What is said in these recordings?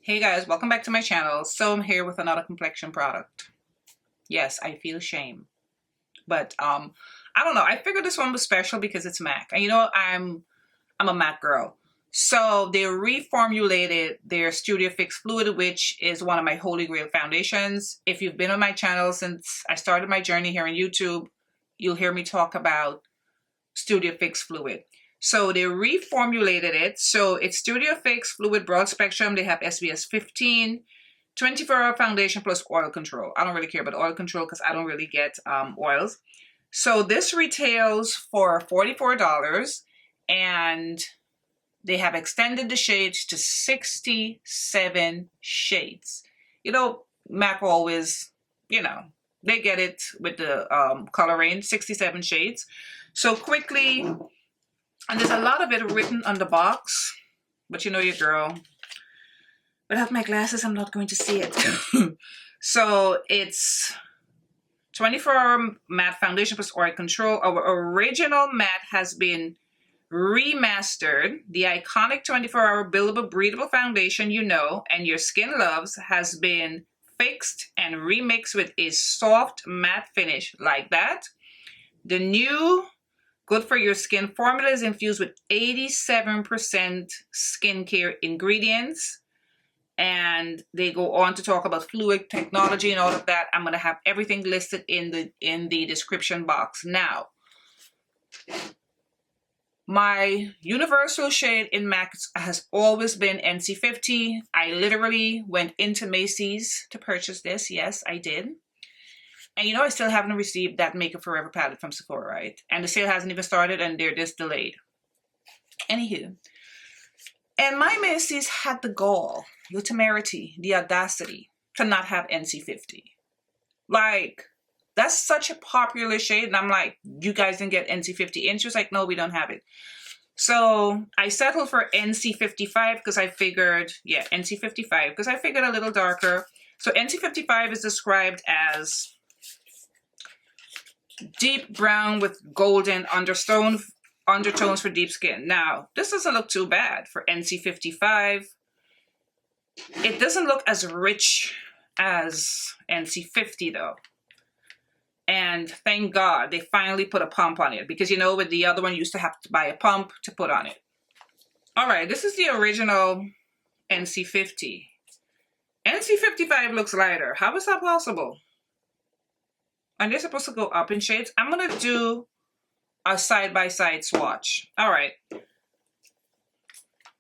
Hey guys, welcome back to my channel. So I'm here with another complexion product. Yes, I feel shame. But I don't know. I figured this one was special because it's MAC. And you know, I'm a MAC girl. So they reformulated their Studio Fix Fluid, which is one of my holy grail foundations. If you've been on my channel since I started my journey here on YouTube, you'll hear me talk about Studio Fix Fluid. So they reformulated it. So it's Studio Fix Fluid Broad Spectrum. They have SPF 15, 24-hour foundation plus oil control. I don't really care about oil control because I don't really get oils. So this retails for $44 and they have extended the shades to 67 shades. You know, MAC always, you know, they get it with the color range, 67 shades. So quickly, and there's a lot of it written on the box, but you know your girl. Without my glasses, I'm not going to see it. So it's 24-hour matte foundation plus oil control. Our original matte has been remastered. The iconic 24-hour buildable, breathable foundation you know and your skin loves has been fixed and remixed with a soft matte finish like that. The new good for your skin formula is infused with 87% skincare ingredients. And they go on to talk about fluid technology and all of that. I'm going to have everything listed in the description box. Now, my universal shade in MAC has always been NC50. I literally went into Macy's to purchase this. Yes, I did. And you know, I still haven't received that Makeup Forever palette from Sephora, right? And the sale hasn't even started and they're just delayed. Anywho. And my Macy's had the gall, the temerity, the audacity to not have NC50. Like, that's such a popular shade. And I'm like, you guys didn't get NC50. And she was like, no, we don't have it. So I settled for NC55 because I figured, yeah, NC55, because I figured a little darker. So NC55 is described as deep brown with golden undertones for deep skin. Now, this doesn't look too bad for NC55. It doesn't look as rich as NC50 though. And thank God they finally put a pump on it because you know with the other one you used to have to buy a pump to put on it. All right, this is the original NC50. NC55 looks lighter. How is that possible? And they're supposed to go up in shades. I'm going to do a side-by-side swatch. All right.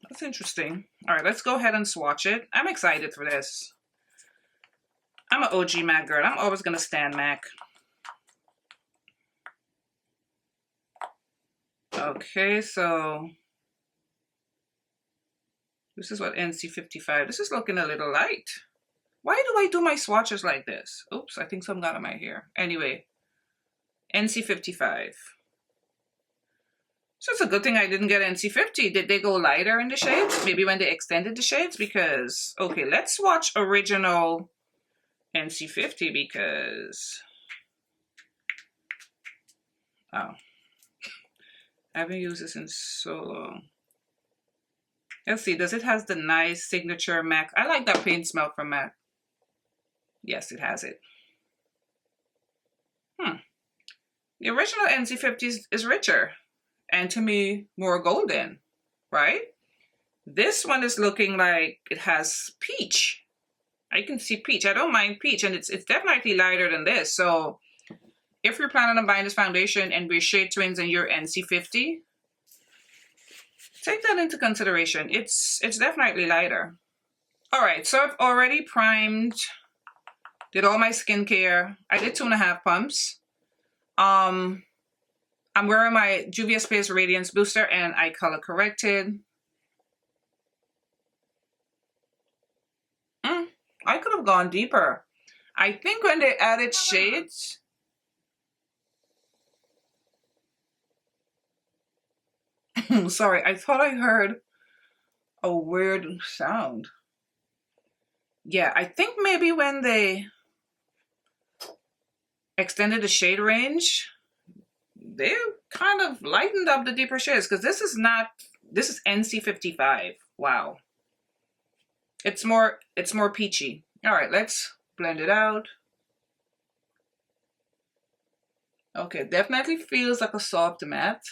That's interesting. All right, let's go ahead and swatch it. I'm excited for this. I'm an OG MAC girl. I'm always going to stand MAC. Okay, so this is what NC55. This is looking a little light. Why do I do my swatches like this? Oops, I think some got in my hair. Anyway, NC55. So it's a good thing I didn't get NC50. Did they go lighter in the shades? Maybe when they extended the shades? Because, okay, let's watch original NC50 because, oh, I haven't used this in so long. Let's see, does it has the nice signature MAC? I like that paint smell from MAC. Yes, it has it. The original NC50 is richer. And to me, more golden, right? This one is looking like it has peach. I can see peach. I don't mind peach, and it's definitely lighter than this. So if you're planning on buying this foundation and we're shade twins and you're NC50, take that into consideration. It's definitely lighter. All right, so I've already primed, did all my skincare. I did 2.5 pumps. I'm wearing my Juvia's Space Radiance Booster and I color corrected. I could have gone deeper. I think when they added shades, sorry, I thought I heard a weird sound. Yeah, I think maybe when they extended the shade range, they kind of lightened up the deeper shades because this is NC55. Wow. It's more peachy. All right, let's blend it out. Okay, definitely feels like a soft matte.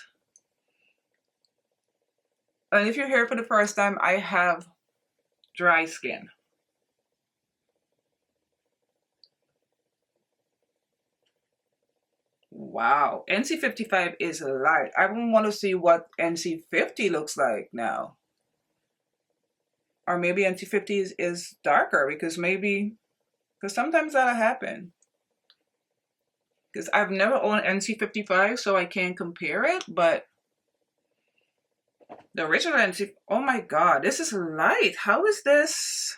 And if you're here for the first time, I have dry skin. Wow, NC55 is light. I want to see what NC50 looks like now. Or maybe NC50 is darker because sometimes that'll happen. Because I've never owned NC55, so I can't compare it, but the original NC, oh my God, this is light. How is this?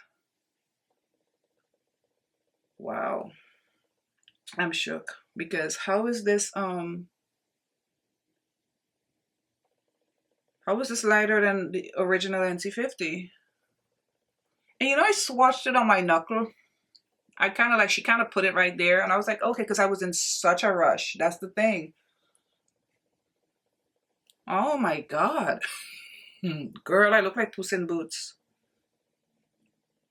Wow. I'm shook because how is this lighter than the original NC50? And you know, I swatched it on my knuckle. I kind of like, she kind of put it right there, and I was like, okay, because I was in such a rush. That's the thing. Oh my God. Girl, I look like Puss in Boots.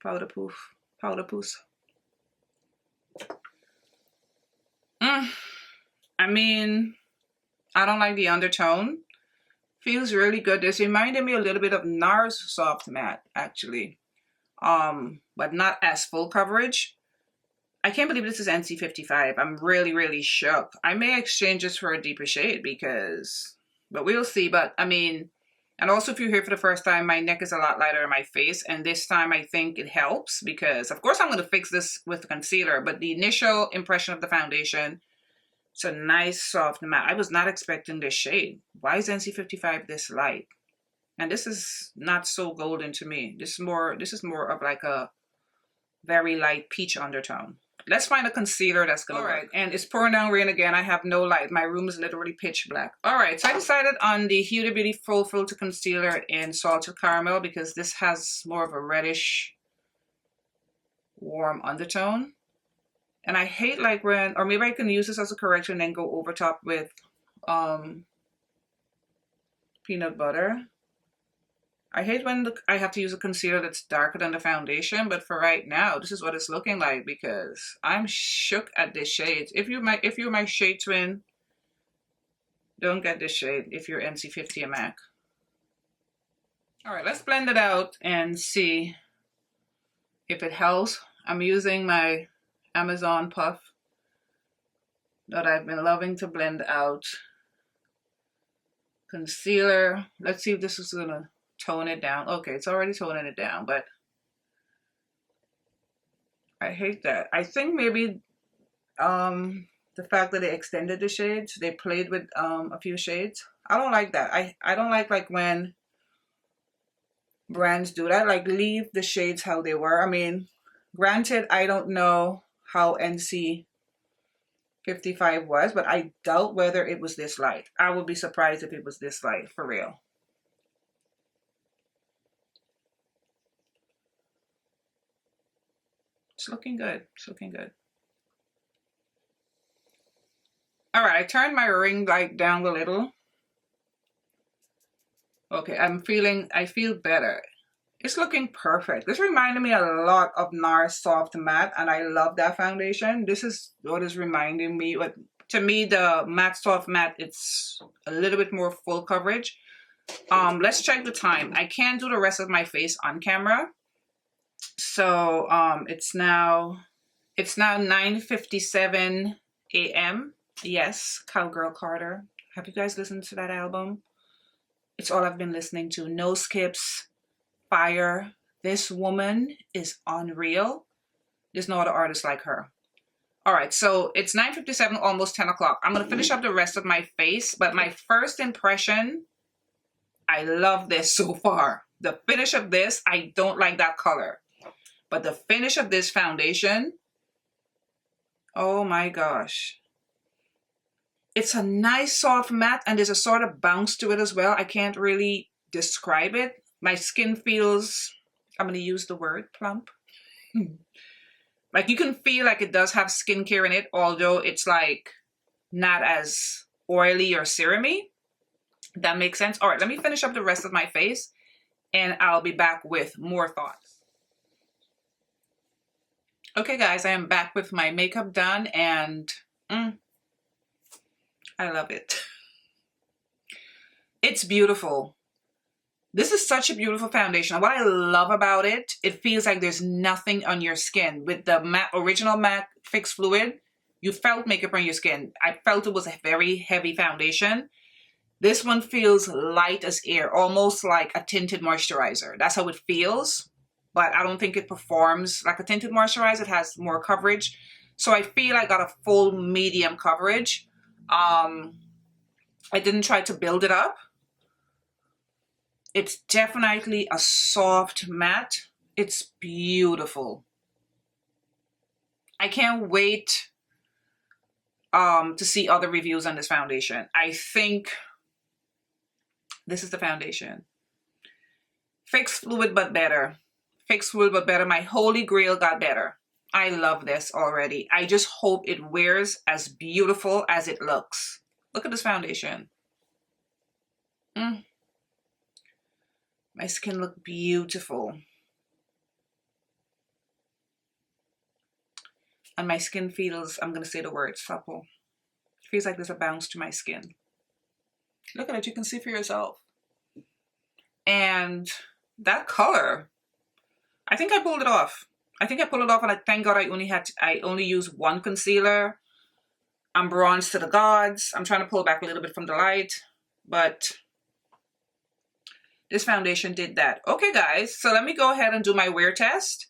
Powder poof. Powder poos. I mean, I don't like the undertone. Feels really good. This reminded me a little bit of Nars Soft Matte, actually. But not as full coverage. I can't believe this is NC55. I'm really, really shook. I may exchange this for a deeper shade but we'll see. But I mean, and also if you're here for the first time, my neck is a lot lighter than my face. And this time I think it helps because of course I'm going to fix this with concealer, but the initial impression of the foundation, it's a nice soft matte. I was not expecting this shade. Why is NC55 this light? And this is not so golden to me. This is more of like a very light peach undertone. Let's find a concealer that's gonna work. And it's pouring down rain again. I have no light. My room is literally pitch black. All right, so I decided on the Huda Beauty Full Filter Concealer in Salted Caramel because this has more of a reddish, warm undertone. And I hate like when, or maybe I can use this as a correction and then go over top with peanut butter. I hate when I have to use a concealer that's darker than the foundation, but for right now, this is what it's looking like because I'm shook at this shade. If you're my shade twin, don't get this shade if you're NC50 or MAC. All right, let's blend it out and see if it helps. I'm using my Amazon puff that I've been loving to blend out. Concealer. Let's see if this is gonna tone it down. Okay, it's already toning it down, but I hate that. I think maybe the fact that they extended the shades, they played with a few shades. I don't like that. I don't like when brands do that, like leave the shades how they were. I mean, granted, I don't know how NC55 was, but I doubt whether it was this light. I would be surprised if it was this light, for real. It's looking good. It's looking good. All right, I turned my ring light down a little. Okay, I feel better. It's looking perfect. This reminded me a lot of NARS Soft Matte, and I love that foundation. This is what is reminding me. To me, the Matte Soft Matte, it's a little bit more full coverage. Let's check the time. I can't do the rest of my face on camera. So it's now 9:57 a.m. Yes, Cowgirl Carter. Have you guys listened to that album? It's all I've been listening to. No skips. Fire. This woman is unreal. There's no other artist like her. All right, so it's 9:57, almost 10 o'clock. I'm gonna finish up the rest of my face, but my first impression, I love this so far. The finish of this, I don't like that color. But the finish of this foundation, oh my gosh. It's a nice soft matte and there's a sort of bounce to it as well. I can't really describe it. My skin feels, I'm going to use the word plump. Like you can feel like it does have skincare in it, although it's like not as oily or serumy. That makes sense. All right, let me finish up the rest of my face and I'll be back with more thoughts. Okay guys, I am back with my makeup done and I love it. It's beautiful. This is such a beautiful foundation. What I love about it, it feels like there's nothing on your skin. With the original MAC Fix Fluid, you felt makeup on your skin. I felt it was a very heavy foundation. This one feels light as air, almost like a tinted moisturizer. That's how it feels. But I don't think it performs like a tinted moisturizer. It has more coverage. So I feel I got a full medium coverage. I didn't try to build it up. It's definitely a soft matte. It's beautiful. I can't wait to see other reviews on this foundation. I think this is the foundation. Fix Fluid but better. Fix Fluid but better. My holy grail got better. I love this already. I just hope it wears as beautiful as it looks. Look at this foundation. My skin look beautiful. And my skin feels, I'm going to say the word, supple. It feels like there's a bounce to my skin. Look at it. You can see for yourself. And that color, I think I pulled it off. I think I pulled it off, and I thank God I only used one concealer. I'm bronzed to the gods. I'm trying to pull back a little bit from the light, but this foundation did that. Okay, guys, so let me go ahead and do my wear test,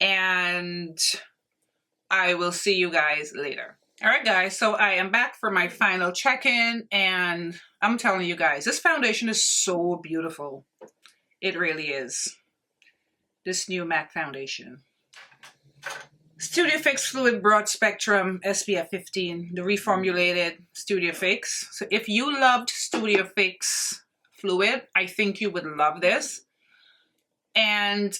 and I will see you guys later. All right, guys, so I am back for my final check-in, and I'm telling you guys, this foundation is so beautiful. It really is. This new MAC foundation. Studio Fix Fluid Broad Spectrum SPF 15, the reformulated Studio Fix. So if you loved Studio Fix Fluid, I think you would love this. And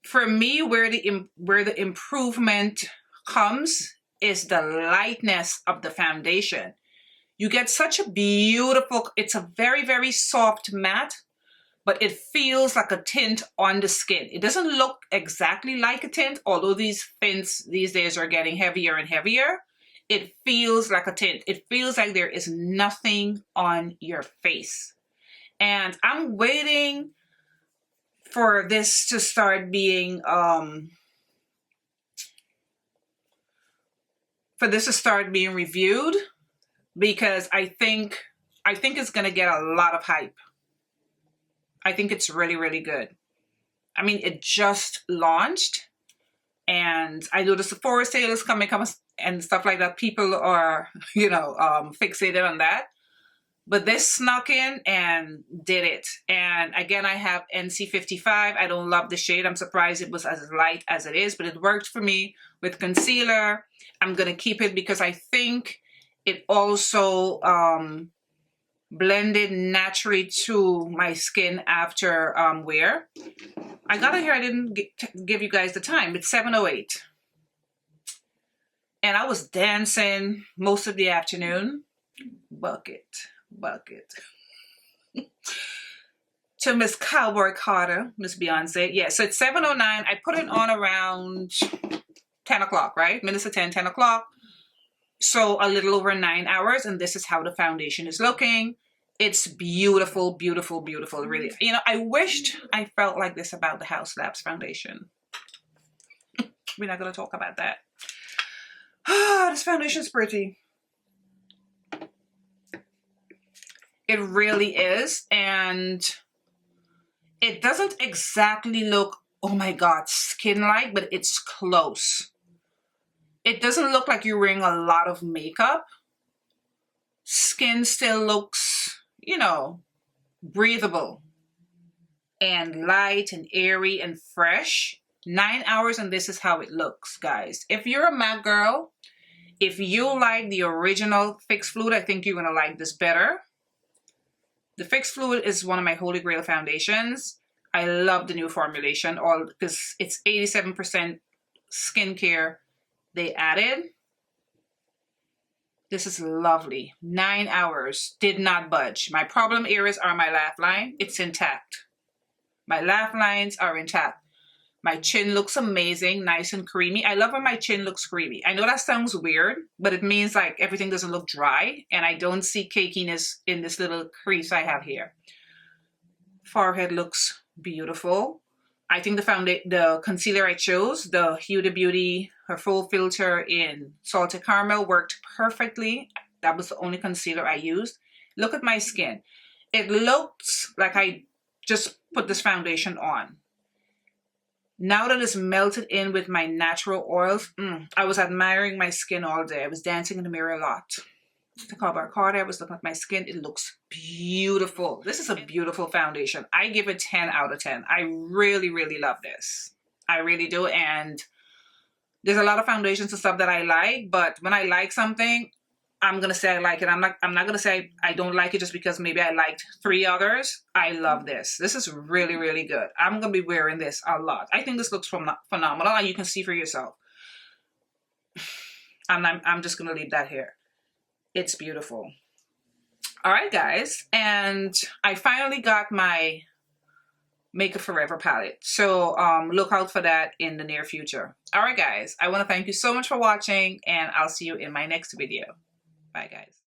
for me, where the improvement comes is the lightness of the foundation. You get such a beautiful, it's a very, very soft matte, but it feels like a tint on the skin. It doesn't look exactly like a tint, although these tints these days are getting heavier and heavier. It feels like a tint. It feels like there is nothing on your face. And I'm waiting for this to start being, reviewed, because I think it's gonna get a lot of hype. I think it's really, really good. I mean, it just launched, and I know the Sephora sale is coming and stuff like that. People are, fixated on that. But this snuck in and did it. And again, I have NC55. I don't love the shade. I'm surprised it was as light as it is, but it worked for me with concealer. I'm going to keep it because I think it also blended naturally to my skin after wear. I got it here. I didn't give you guys the time. It's 7:08. And I was dancing most of the afternoon. Bucket. To Miss Cowboy Carter, Miss Beyonce. Yeah, so it's 7:09. I put it on around 10 o'clock, right? Minutes to 10 o'clock. So a little over 9 hours, and this is how the foundation is looking. It's beautiful, beautiful, beautiful, really. I wished I felt like this about the House Labs foundation. We're not going to talk about that. This foundation's pretty. It really is, and it doesn't exactly look, oh my God, skin-like, but it's close. It doesn't look like you're wearing a lot of makeup. Skin still looks, breathable and light and airy and fresh. 9 hours, and this is how it looks, guys. If you're a MAC girl, if you like the original Fix Fluid, I think you're going to like this better. The Fix Fluid is one of my holy grail foundations. I love the new formulation, because it's 87% skincare they added. This is lovely. 9 hours, did not budge. My problem areas are my laugh line. It's intact. My laugh lines are intact. My chin looks amazing, nice and creamy. I love when my chin looks creamy. I know that sounds weird, but it means like everything doesn't look dry, and I don't see cakiness in this little crease I have here. Forehead looks beautiful. I think the concealer I chose, the Huda Beauty, her full filter in Salted Caramel, worked perfectly. That was the only concealer I used. Look at my skin. It looks like I just put this foundation on. Now that it's melted in with my natural oils, I was admiring my skin all day. I was dancing in the mirror a lot. The cover card, I was looking at my skin. It looks beautiful. This is a beautiful foundation. I give it 10 out of 10. I really, really love this. I really do. And there's a lot of foundations and stuff that I like, but when I like something, I'm going to say I like it. I'm not going to say I don't like it just because maybe I liked 3 others. I love this. This is really, really good. I'm going to be wearing this a lot. I think this looks phenomenal, and you can see for yourself. I'm just going to leave that here. It's beautiful. All right, guys. And I finally got my Makeup Forever palette. So look out for that in the near future. All right, guys. I want to thank you so much for watching, and I'll see you in my next video. Bye, guys.